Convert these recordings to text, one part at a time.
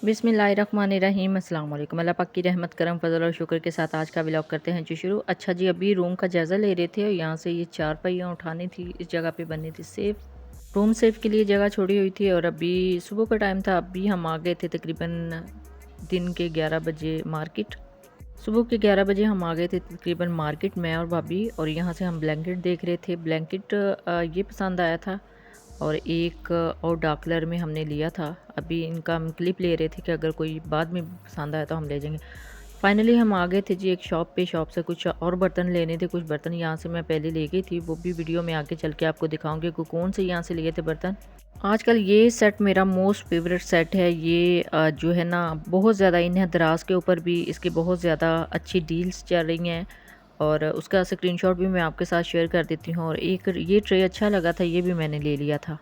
बिस्मिल्लाहिर्रहमानिर्रहीम अस्सलाम वालेकुम। अल्लाह पाक की रहमत करम फजल और शुक्र के साथ आज का व्लॉग करते हैं जी शुरू। अच्छा जी, अभी रूम का जायज़ा ले रहे थे और यहाँ से ये चारपाइयाँ उठानी थी, इस जगह पे बननी थी सेफ। रूम सेफ के लिए जगह छोड़ी हुई थी और अभी सुबह का टाइम था। अभी हम आ गए थे तकरीबन दिन के 11 बजे मार्केट। सुबह के 11 बजे हम आ गए थे तकरीबन मार्केट, मैं और भाभी। और यहाँ से हम ब्लैंकेट देख रहे थे। ब्लैंकेट ये पसंद आया था और एक और डार्क कलर में हमने लिया था। अभी इनका हम क्लिप ले रहे थे कि अगर कोई बाद में पसंद आया तो हम ले जाएंगे। फाइनली हम आ गए थे जी एक शॉप पे। शॉप से कुछ और बर्तन लेने थे। कुछ बर्तन यहाँ से मैं पहले ले गई थी, वो भी वीडियो में आगे चल के आपको दिखाऊंगी कि कौन से यहाँ से लिए थे बर्तन। आजकल ये सेट मेरा मोस्ट फेवरेट सेट है। ये जो है ना बहुत ज़्यादा इन है, दराज के ऊपर भी इसकी बहुत ज़्यादा अच्छी डील्स चल रही हैं और उसका स्क्रीनशॉट भी मैं आपके साथ शेयर कर देती हूँ। और एक ये ट्रे अच्छा लगा था, ये भी मैंने ले लिया था।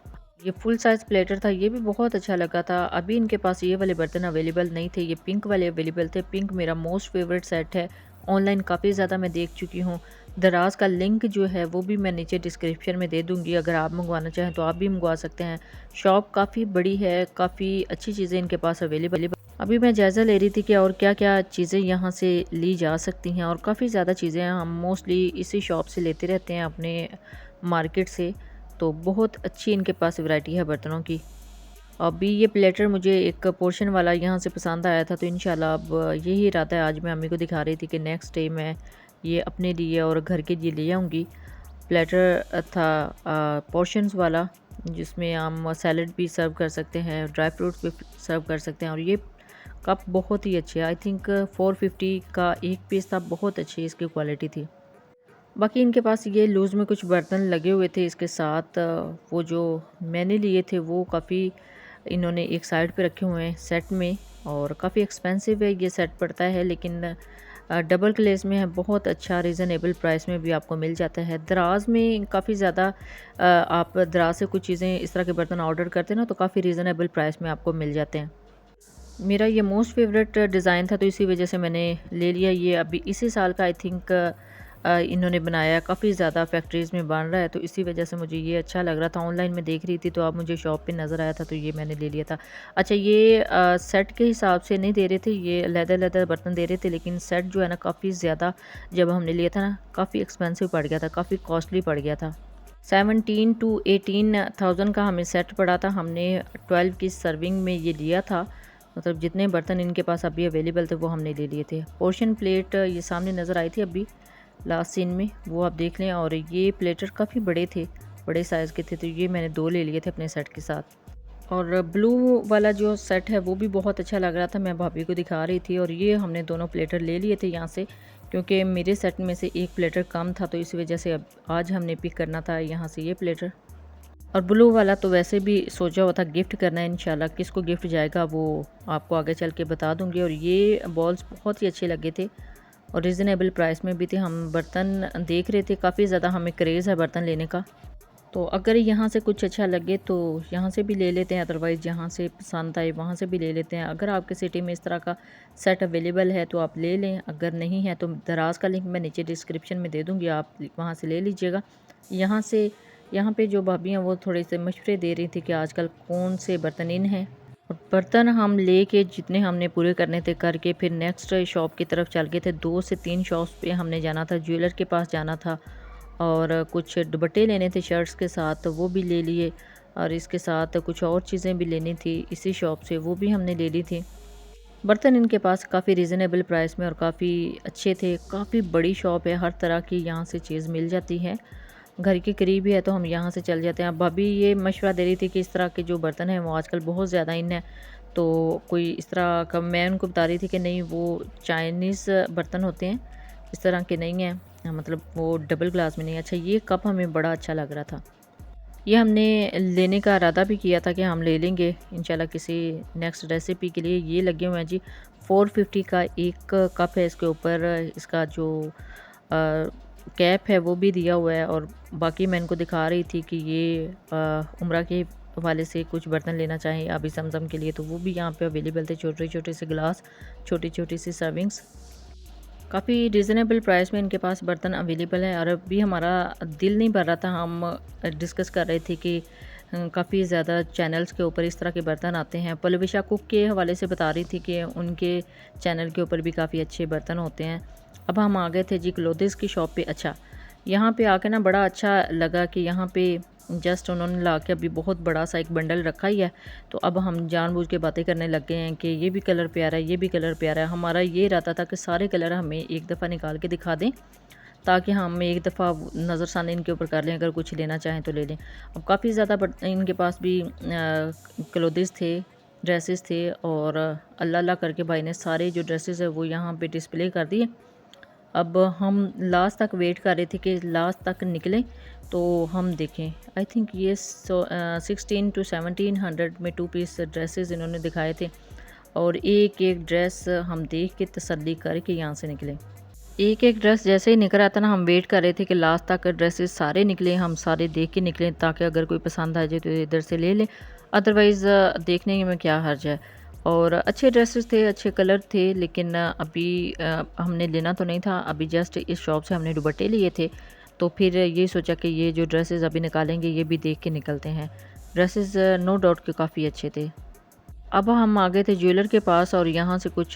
ये फुल साइज़ प्लेटर था, ये भी बहुत अच्छा लगा था। अभी इनके पास ये वाले बर्तन अवेलेबल नहीं थे, ये पिंक वाले अवेलेबल थे। पिंक मेरा मोस्ट फेवरेट सेट है। ऑनलाइन काफ़ी ज़्यादा मैं देख चुकी हूँ। दराज का लिंक जो है वो भी मैं नीचे डिस्क्रिप्शन में दे दूँगी, अगर आप मंगवाना चाहें तो आप भी मंगवा सकते हैं। शॉप काफ़ी बड़ी है, काफ़ी अच्छी चीज़ें इनके पास अवेलेबल। अभी मैं जायज़ा ले रही थी कि और क्या क्या चीज़ें यहाँ से ली जा सकती हैं, और काफ़ी ज़्यादा चीज़ें हैं। हम मोस्टली इसी शॉप से लेते रहते हैं अपने मार्केट से, तो बहुत अच्छी इनके पास वैरायटी है बर्तनों की। अभी ये प्लेटर मुझे एक पोर्शन वाला यहाँ से पसंद आया था, तो इंशाल्लाह अब यही इरादा है। आज मैं अम्मी को दिखा रही थी कि नेक्स्ट डे मैं ये अपने लिए और घर के लिए ले आऊँगी। प्लेटर था पोर्शंस वाला, जिसमें हम सैलड भी सर्व कर सकते हैं, ड्राई फ्रूट्स भी सर्व कर सकते हैं। और ये कप बहुत ही अच्छे, आई थिंक 450 का एक पीस था, बहुत अच्छी इसकी क्वालिटी थी। बाकी इनके पास ये लूज़ में कुछ बर्तन लगे हुए थे इसके साथ। वो जो मैंने लिए थे वो काफ़ी इन्होंने एक साइड पे रखे हुए हैं सेट में, और काफ़ी एक्सपेंसिव है ये सेट पड़ता है, लेकिन डबल ग्लेज़ में है, बहुत अच्छा रीज़नेबल प्राइस में भी आपको मिल जाता है। दराज में काफ़ी ज़्यादा आप दराज से कुछ चीज़ें इस तरह के बर्तन ऑर्डर करते हैं ना, तो काफ़ी रीज़नेबल प्राइस में आपको मिल जाते हैं। मेरा ये मोस्ट फेवरेट डिज़ाइन था, तो इसी वजह से मैंने ले लिया। ये अभी इसी साल का आई थिंक इन्होंने बनाया, काफ़ी ज़्यादा फैक्ट्रीज़ में बन रहा है, तो इसी वजह से मुझे ये अच्छा लग रहा था। ऑनलाइन में देख रही थी तो अब मुझे शॉप पे नज़र आया था, तो ये मैंने ले लिया था। अच्छा, ये सेट के हिसाब से नहीं दे रहे थे, ये लेदर बर्तन दे रहे थे, लेकिन सेट जो है ना काफ़ी ज़्यादा, जब हमने लिया था ना काफ़ी एक्सपेंसिव पड़ गया था, काफ़ी कॉस्टली पड़ गया था। 17 टू 18,000 का हमें सेट पड़ा था। हमने 12 की सर्विंग में ये लिया था, मतलब जितने बर्तन इनके पास अभी अवेलेबल थे वो हमने ले लिए थे। पोर्शन प्लेट ये सामने नज़र आई थी अभी लास्ट सीन में, वो आप देख लें। और ये प्लेटर काफ़ी बड़े थे, बड़े साइज़ के थे, तो ये मैंने 2 ले लिए थे अपने सेट के साथ। और ब्लू वाला जो सेट है वो भी बहुत अच्छा लग रहा था, मैं भाभी को दिखा रही थी। और ये हमने दोनों प्लेटर ले लिए थे यहाँ से, क्योंकि मेरे सेट में से एक प्लेटर कम था, तो इस वजह से अब आज हमने पिक करना था यहाँ से ये प्लेटर। और ब्लू वाला तो वैसे भी सोचा हुआ था गिफ्ट करना है, इंशाल्लाह किसको गिफ्ट जाएगा वो आपको आगे चल के बता दूंगी। और ये बॉल्स बहुत ही अच्छे लगे थे और रिजनेबल प्राइस में भी थे। हम बर्तन देख रहे थे, काफ़ी ज़्यादा हमें क्रेज़ है बर्तन लेने का, तो अगर यहाँ से कुछ अच्छा लगे तो यहाँ से भी ले लेते हैं, अदरवाइज़ जहाँ से पसंद आए वहाँ से भी ले लेते हैं। अगर आपके सिटी में इस तरह का सेट अवेलेबल है तो आप ले लें, अगर नहीं है तो दराज का लिंक मैं नीचे डिस्क्रिप्शन में दे दूँगी, आप वहाँ से ले लीजिएगा। यहाँ पे जो भाभी हैं वो थोड़े से मशवरे दे रही थी कि आजकल कौन से बर्तन इन हैं। और बर्तन हम ले के जितने हमने पूरे करने थे करके फिर नेक्स्ट शॉप की तरफ चल गए थे। 2 से 3 शॉप्स पे हमने जाना था, ज्वेलर के पास जाना था और कुछ दुपट्टे लेने थे शर्ट्स के साथ, तो वो भी ले लिए। और इसके साथ कुछ और चीज़ें भी लेनी थी इसी शॉप से, वो भी हमने ले ली थी। बर्तन इनके पास काफ़ी रीज़नेबल प्राइस में और काफ़ी अच्छे थे। काफ़ी बड़ी शॉप है, हर तरह की यहाँ से चीज़ मिल जाती है। घर के करीब ही है तो हम यहाँ से चल जाते हैं। अब भाभी ये मशवरा दे रही थी कि इस तरह के जो बर्तन हैं वो आजकल बहुत ज़्यादा इन है, तो कोई इस तरह का, मैं उनको बता रही थी कि नहीं वो चाइनीज़ बर्तन होते हैं, इस तरह के नहीं हैं, मतलब वो डबल ग्लास में नहीं। अच्छा, ये कप हमें बड़ा अच्छा लग रहा था, ये हमने लेने का इरादा भी किया था कि हम ले लेंगे इंशाल्लाह किसी नेक्स्ट रेसिपी के लिए। ये लगे हुए हैं जी, 450 का एक कप है, इसके ऊपर इसका जो कैप है वो भी दिया हुआ है। और बाकी मैं इनको दिखा रही थी कि ये उम्रा के वाले से कुछ बर्तन लेना चाहें अभी समझम के लिए, तो वो भी यहाँ पे अवेलेबल थे, छोटे छोटे से गिलास, छोटी छोटी सी सर्विंग्स। काफ़ी रिज़नेबल प्राइस में इनके पास बर्तन अवेलेबल है। और अभी हमारा दिल नहीं भर रहा था, हम डिस्कस कर रहे थे कि काफ़ी ज़्यादा चैनल्स के ऊपर इस तरह के बर्तन आते हैं। पलविशा कुक के हवाले से बता रही थी कि उनके चैनल के ऊपर भी काफ़ी अच्छे बर्तन होते हैं। अब हम आ गए थे जी क्लोथिस की शॉप पे। अच्छा, यहाँ पे आके ना बड़ा अच्छा लगा कि यहाँ पे जस्ट उन्होंने ला के अभी बहुत बड़ा सा एक बंडल रखा ही है। तो अब हम जानबूझ के बातें करने लग गए हैं कि ये भी कलर प्यारा है, ये भी कलर प्यारा है। हमारा ये रहता था कि सारे कलर हमें एक दफ़ा निकाल के दिखा दें, ताकि हम एक दफ़ा नज़रसानी इनके ऊपर कर लें, अगर कुछ लेना चाहें तो ले लें। अब काफ़ी ज़्यादा इनके पास भी क्लोथिस थे, ड्रेसेस थे, और अल्लाह अल्लाह करके भाई ने सारे जो ड्रेसेस है वो यहाँ पे डिस्प्ले कर दिए। अब हम लास्ट तक वेट कर रहे थे कि लास्ट तक निकले तो हम देखें। आई थिंक ये 16 to 1700 में 2 पीस ड्रेसेस इन्होंने दिखाए थे, और एक एक ड्रेस हम देख के तसल्ली करके यहाँ से निकले। एक एक ड्रेस जैसे ही निकल आता ना, हम वेट कर रहे थे कि लास्ट तक ड्रेसेस सारे निकले, हम सारे देख के निकलें, ताकि अगर कोई पसंद आ जाए तो इधर से ले लें, अदरवाइज़ देखने में क्या हर्ज है। और अच्छे ड्रेसेस थे, अच्छे कलर थे, लेकिन अभी हमने लेना तो नहीं था। अभी जस्ट इस शॉप से हमने दुपट्टे लिए थे, तो फिर ये सोचा कि ये जो ड्रेसेस अभी निकालेंगे ये भी देख के निकलते हैं। ड्रेसेस नो डाउट के काफ़ी अच्छे थे। अब हम आ गए थे ज्वेलर के पास, और यहाँ से कुछ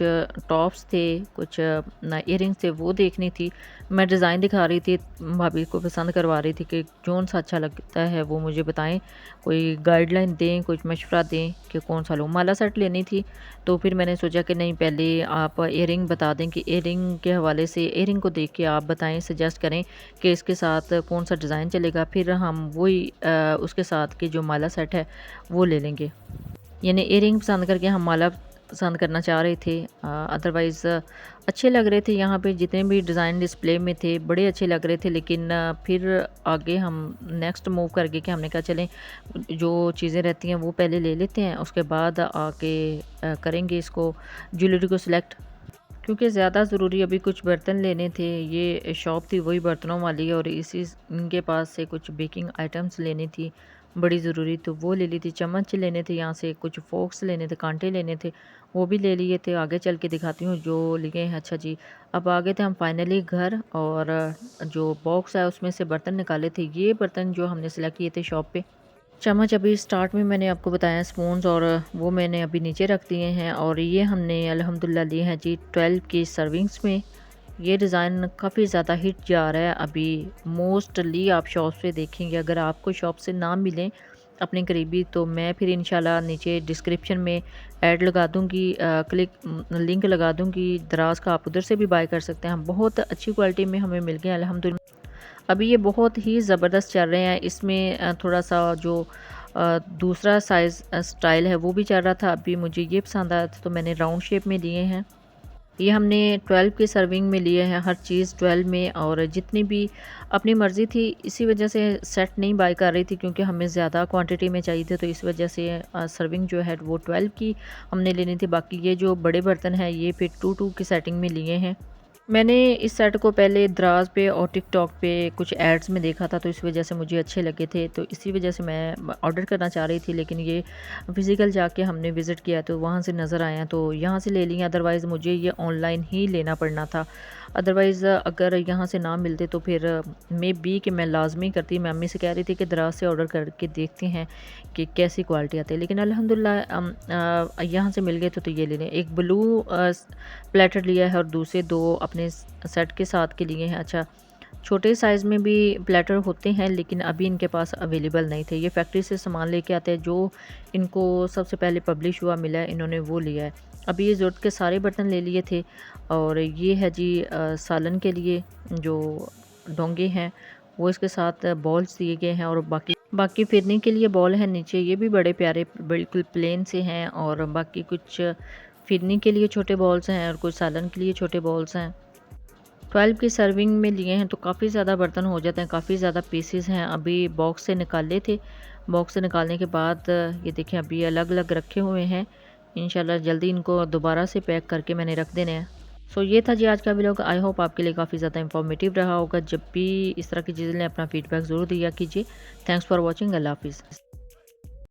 टॉप्स थे, कुछ इयररिंग्स थे, वो देखनी थी। मैं डिज़ाइन दिखा रही थी, भाभी को पसंद करवा रही थी कि कौन सा अच्छा लगता है वो मुझे बताएं, कोई गाइडलाइन दें, कुछ मशवरा दें कि कौन सा लूँ। माला सेट लेनी थी, तो फिर मैंने सोचा कि नहीं, पहले आप इयररिंग बता दें कि इयररिंग के हवाले से इयररिंग को देख के आप बताएं, सजेस्ट करें कि इसके साथ कौन सा डिज़ाइन चलेगा, फिर हम वही उसके साथ के जो माला सेट है वो ले लेंगे। यानी इयररिंग पसंद करके हम माला पसंद करना चाह रहे थे। अदरवाइज़ अच्छे लग रहे थे, यहाँ पे जितने भी डिज़ाइन डिस्प्ले में थे बड़े अच्छे लग रहे थे, लेकिन फिर आगे हम नेक्स्ट मूव कर गए कि हमने कहा चलें जो चीज़ें रहती हैं वो पहले ले लेते हैं, उसके बाद आके करेंगे इसको ज्वेलरी को सिलेक्ट, क्योंकि ज़्यादा ज़रूरी अभी कुछ बर्तन लेने थे। ये शॉप थी वही बर्तनों वाली, और इसी इनके पास से कुछ बेकिंग आइटम्स लेनी थी बड़ी ज़रूरी, तो वो ले ली थी। चम्मच लेने थे, यहाँ से कुछ फोक्स लेने थे, कांटे लेने थे, वो भी ले लिए थे। आगे चल के दिखाती हूँ जो लिए हैं। अच्छा जी, अब आ गए थे हम फाइनली घर, और जो बॉक्स है उसमें से बर्तन निकाले थे। ये बर्तन जो हमने सिलेक्ट किए थे शॉप पे। चम्मच अभी स्टार्ट में मैंने आपको बताया, स्पून्स, और वो मैंने अभी नीचे रख दिए हैं। और ये हमने अल्हम्दुलिल्लाह लिए हैं जी 12 की सर्विंग्स में। ये डिज़ाइन काफ़ी ज़्यादा हिट जा रहा है अभी। मोस्टली आप शॉप से देखेंगे, अगर आपको शॉप से ना मिलें अपने करीबी, तो मैं फिर इंशाल्लाह नीचे डिस्क्रिप्शन में ऐड लगा दूँगी, लिंक लगा दूँगी दराज का, आप उधर से भी बाय कर सकते हैं। बहुत अच्छी क्वालिटी में हमें मिल गए अल्हम्दुलिल्लाह। अभी ये बहुत ही ज़बरदस्त चल रहे हैं। इसमें थोड़ा सा जो दूसरा साइज़ स्टाइल है वो भी चल रहा था। अभी मुझे ये पसंद आया था, तो मैंने राउंड शेप में लिए हैं। ये हमने 12 की सर्विंग में लिए हैं, हर चीज़ 12 में, और जितनी भी अपनी मर्ज़ी थी। इसी वजह से सेट नहीं बाय कर रही थी, क्योंकि हमें ज़्यादा क्वांटिटी में चाहिए थे, तो इस वजह से सर्विंग जो है वो 12 की हमने लेनी थी। बाकी ये जो बड़े बर्तन हैं ये फिर 2-2 की सेटिंग में लिए हैं। मैंने इस सेट को पहले दराज पे और टिकटॉक पे कुछ एड्स में देखा था, तो इस वजह से मुझे अच्छे लगे थे, तो इसी वजह से मैं ऑर्डर करना चाह रही थी। लेकिन ये फ़िज़िकल जाके हमने विज़िट किया तो वहाँ से नज़र आया, तो यहाँ से ले लिया। अदरवाइज़ मुझे ये ऑनलाइन ही लेना पड़ना था। अदरवाइज़ अगर यहाँ से ना मिलते तो फिर मे बी कि मैं लाजमी करती। मैं अम्मी से कह रही थी कि दराज से ऑर्डर करके देखते हैं कि कैसी क्वालिटी आती है, लेकिन अल्हम्दुलिल्लाह यहाँ से मिल गए, तो ये ले लें। एक ब्लू प्लेटर लिया है, और दूसरे 2 अपने सेट के साथ के लिए हैं। अच्छा, छोटे साइज़ में भी प्लेटर होते हैं, लेकिन अभी इनके पास अवेलेबल नहीं थे। ये फैक्ट्री से सामान लेके आते हैं, जो इनको सबसे पहले पब्लिश हुआ मिला है, इन्होंने वो लिया है। अभी ये ज़रूरत के सारे बर्तन ले लिए थे। और ये है जी सालन के लिए जो डोंगे हैं वो इसके साथ बॉल्स दिए गए हैं, और बाकी बाकी फिरने के लिए बॉल है नीचे। ये भी बड़े प्यारे बिल्कुल प्लेन से हैं, और बाकी कुछ फिरने के लिए छोटे बॉल्स हैं, और कुछ सालन के लिए छोटे बॉल्स हैं। 12 की सर्विंग में लिए हैं, तो काफ़ी ज़्यादा बर्तन हो जाते हैं, काफ़ी ज़्यादा पीसेस हैं। अभी बॉक्स से निकाले थे, बॉक्स से निकालने के बाद ये देखें अभी अलग अलग रखे हुए हैं। इंशाल्लाह जल्दी इनको दोबारा से पैक करके मैंने रख देने हैं। सो ये था जी आज का व्लॉग। आई होप आपके लिए काफ़ी ज़्यादा इंफॉर्मेटिव रहा होगा। जब भी इस तरह की चीज़ें लें अपना फीडबैक ज़रूर दिया कीजिए। Thanks for watching. अल्लाह हाफिज़।